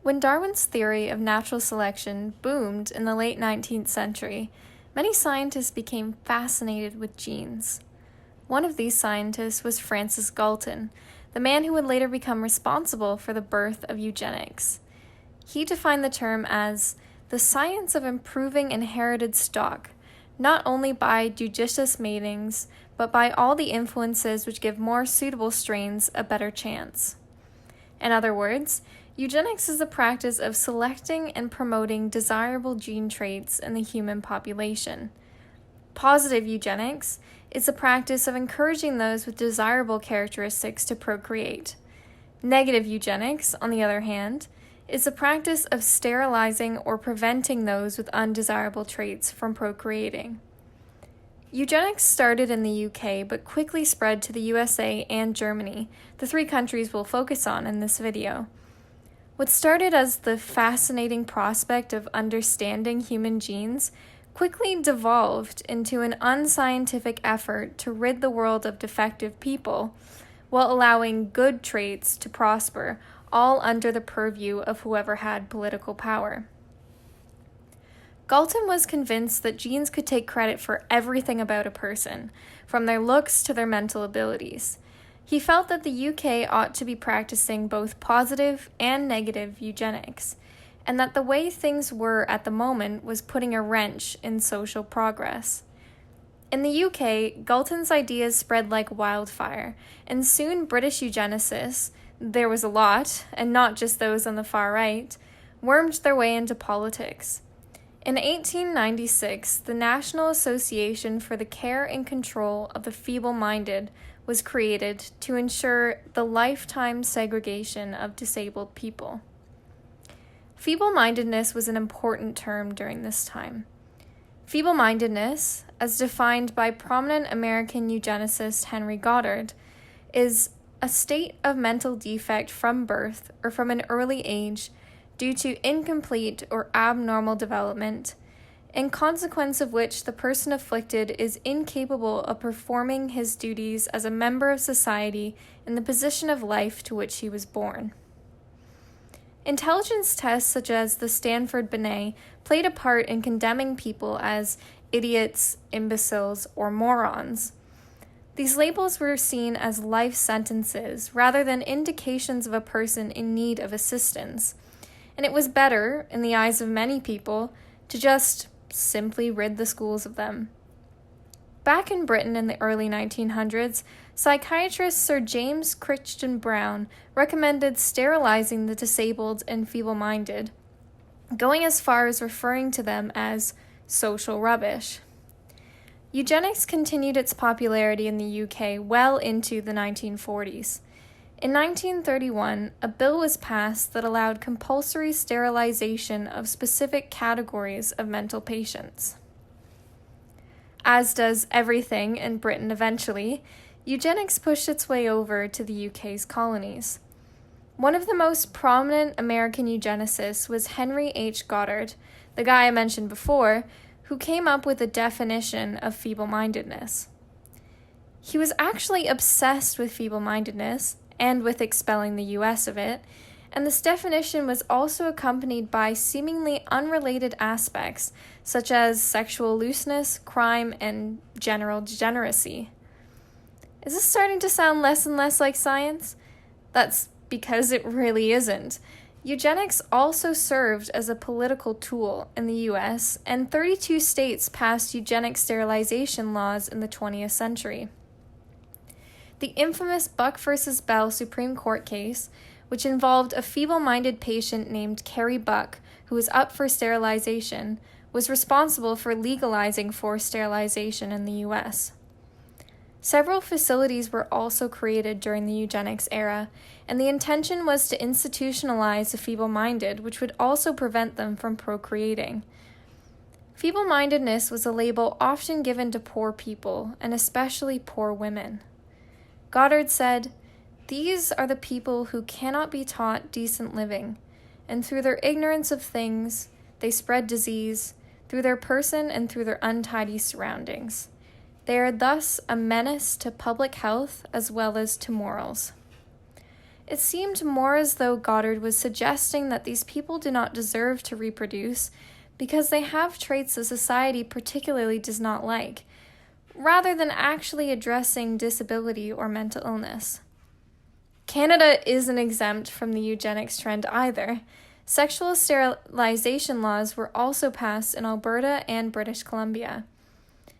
When Darwin's theory of natural selection boomed in the late 19th century, many scientists became fascinated with genes. One of these scientists was Francis Galton, the man who would later become responsible for the birth of eugenics. He defined the term as the science of improving inherited stock, not only by judicious matings, but by all the influences which give more suitable strains a better chance. In other words, eugenics is the practice of selecting and promoting desirable gene traits in the human population. Positive eugenics is the practice of encouraging those with desirable characteristics to procreate. Negative eugenics, on the other hand, is the practice of sterilizing or preventing those with undesirable traits from procreating. Eugenics started in the UK but quickly spread to the USA and Germany, the three countries we'll focus on in this video. What started as the fascinating prospect of understanding human genes quickly devolved into an unscientific effort to rid the world of defective people while allowing good traits to prosper, all under the purview of whoever had political power. Galton was convinced that genes could take credit for everything about a person, from their looks to their mental abilities. He felt that the UK ought to be practicing both positive and negative eugenics, and that the way things were at the moment was putting a wrench in social progress. In the UK, Galton's ideas spread like wildfire, and soon British eugenicists, there was a lot, and not just those on the far right, wormed their way into politics. In 1896, the National Association for the Care and Control of the Feeble-Minded was created to ensure the lifetime segregation of disabled people. Feeble-mindedness was an important term during this time. Feeble-mindedness, as defined by prominent American eugenicist Henry Goddard, is a state of mental defect from birth or from an early age due to incomplete or abnormal development, in consequence of which the person afflicted is incapable of performing his duties as a member of society in the position of life to which he was born. Intelligence tests such as the Stanford Binet played a part in condemning people as idiots, imbeciles, or morons. These labels were seen as life sentences rather than indications of a person in need of assistance, and it was better, in the eyes of many people, to just simply rid the schools of them. Back in Britain in the early 1900s, psychiatrist Sir James Crichton Browne recommended sterilizing the disabled and feeble-minded, going as far as referring to them as social rubbish. Eugenics continued its popularity in the UK well into the 1940s. In 1931, a bill was passed that allowed compulsory sterilization of specific categories of mental patients. As does everything in Britain eventually, eugenics pushed its way over to the UK's colonies. One of the most prominent American eugenicists was Henry H. Goddard, the guy I mentioned before, who came up with a definition of feeble-mindedness. He was actually obsessed with feeble-mindedness and with expelling the US of it, and this definition was also accompanied by seemingly unrelated aspects such as sexual looseness, crime, and general degeneracy. Is this starting to sound less and less like science? That's because it really isn't. Eugenics also served as a political tool in the US, and 32 states passed eugenic sterilization laws in the 20th century. The infamous Buck v. Bell Supreme Court case, which involved a feeble-minded patient named Carrie Buck, who was up for sterilization, was responsible for legalizing forced sterilization in the US. Several facilities were also created during the eugenics era, and the intention was to institutionalize the feeble-minded, which would also prevent them from procreating. Feeble-mindedness was a label often given to poor people, and especially poor women. Goddard said, "These are the people who cannot be taught decent living, and through their ignorance of things, they spread disease, through their person and through their untidy surroundings. They are thus a menace to public health as well as to morals." It seemed more as though Goddard was suggesting that these people do not deserve to reproduce because they have traits that society particularly does not like, rather than actually addressing disability or mental illness. Canada isn't exempt from the eugenics trend either. Sexual sterilization laws were also passed in Alberta and British Columbia.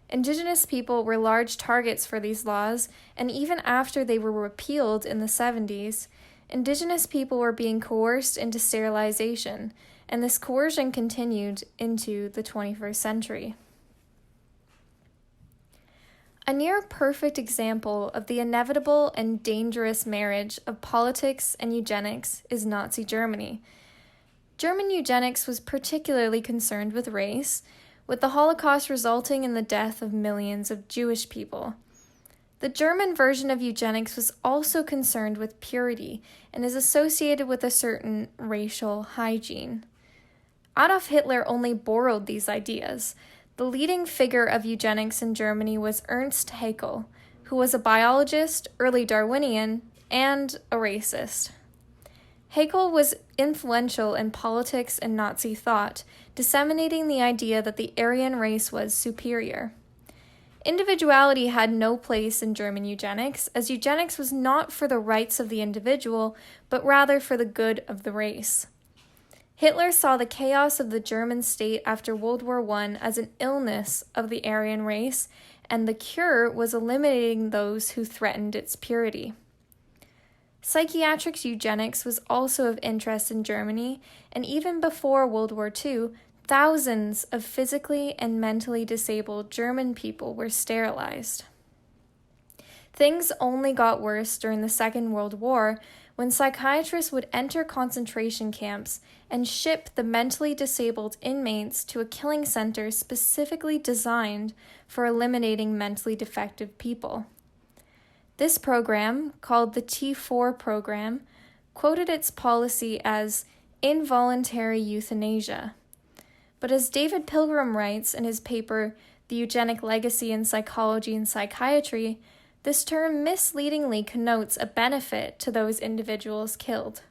Indigenous people were large targets for these laws, and even after they were repealed in the 70s, Indigenous people were being coerced into sterilization, and this coercion continued into the 21st century. A near-perfect example of the inevitable and dangerous marriage of politics and eugenics is Nazi Germany. German eugenics was particularly concerned with race, with the Holocaust resulting in the death of millions of Jewish people. The German version of eugenics was also concerned with purity and is associated with a certain racial hygiene. Adolf Hitler only borrowed these ideas. The leading figure of eugenics in Germany was Ernst Haeckel, who was a biologist, early Darwinian, and a racist. Haeckel was influential in politics and Nazi thought, disseminating the idea that the Aryan race was superior. Individuality had no place in German eugenics, as eugenics was not for the rights of the individual, but rather for the good of the race. Hitler saw the chaos of the German state after World War I as an illness of the Aryan race, and the cure was eliminating those who threatened its purity. Psychiatric eugenics was also of interest in Germany, and even before World War II, thousands of physically and mentally disabled German people were sterilized. Things only got worse during the Second World War, when psychiatrists would enter concentration camps and ship the mentally disabled inmates to a killing center specifically designed for eliminating mentally defective people. This program, called the T4 program, quoted its policy as involuntary euthanasia. But as David Pilgrim writes in his paper, The Eugenic Legacy in Psychology and Psychiatry, this term misleadingly connotes a benefit to those individuals killed.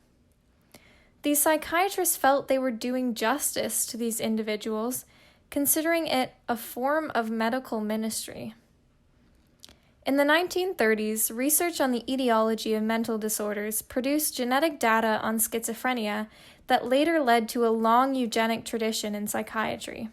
These psychiatrists felt they were doing justice to these individuals, considering it a form of medical ministry. In the 1930s, research on the etiology of mental disorders produced genetic data on schizophrenia that later led to a long eugenic tradition in psychiatry.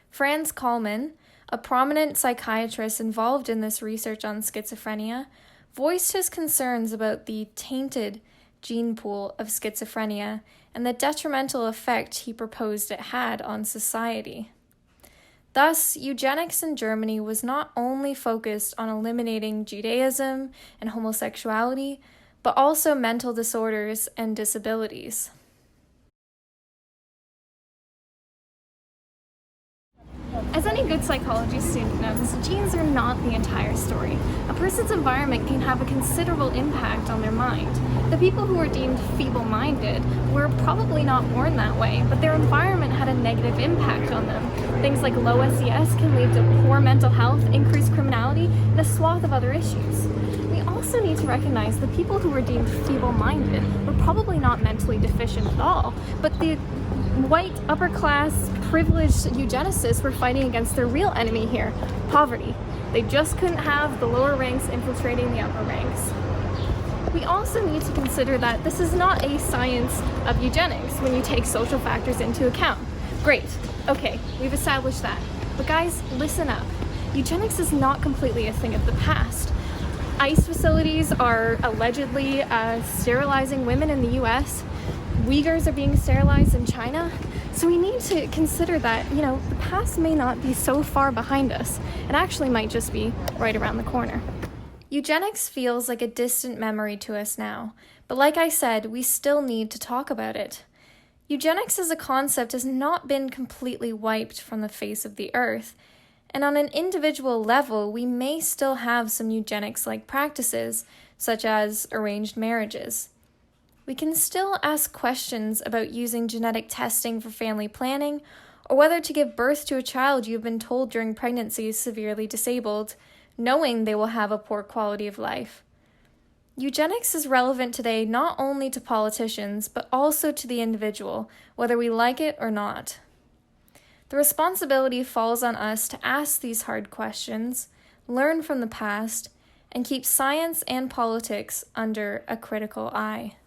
Franz Kallmann, a prominent psychiatrist involved in this research on schizophrenia, voiced his concerns about the tainted gene pool of schizophrenia and the detrimental effect he proposed it had on society. Thus, eugenics in Germany was not only focused on eliminating Judaism and homosexuality, but also mental disorders and disabilities. As any good psychology student knows, genes are not the entire story. A person's environment can have a considerable impact on their mind. The people who were deemed feeble-minded were probably not born that way, but their environment had a negative impact on them. Things like low SES can lead to poor mental health, increased criminality, and a swath of other issues. We also need to recognize the people who were deemed feeble-minded were probably not mentally deficient at all, but the white, upper-class, privileged eugenicists were fighting against their real enemy here, poverty. They just couldn't have the lower ranks infiltrating the upper ranks. We also need to consider that this is not a science of eugenics when you take social factors into account. Great, okay, we've established that. But guys, listen up. Eugenics is not completely a thing of the past. ICE facilities are allegedly sterilizing women in the US. Uyghurs are being sterilized in China. So we need to consider that, the past may not be so far behind us. It actually might just be right around the corner. Eugenics feels like a distant memory to us now, but like I said, we still need to talk about it. Eugenics as a concept has not been completely wiped from the face of the earth, and on an individual level, we may still have some eugenics-like practices, such as arranged marriages. We can still ask questions about using genetic testing for family planning, or whether to give birth to a child you've been told during pregnancy is severely disabled, knowing they will have a poor quality of life. Eugenics is relevant today not only to politicians, but also to the individual, whether we like it or not. The responsibility falls on us to ask these hard questions, learn from the past, and keep science and politics under a critical eye.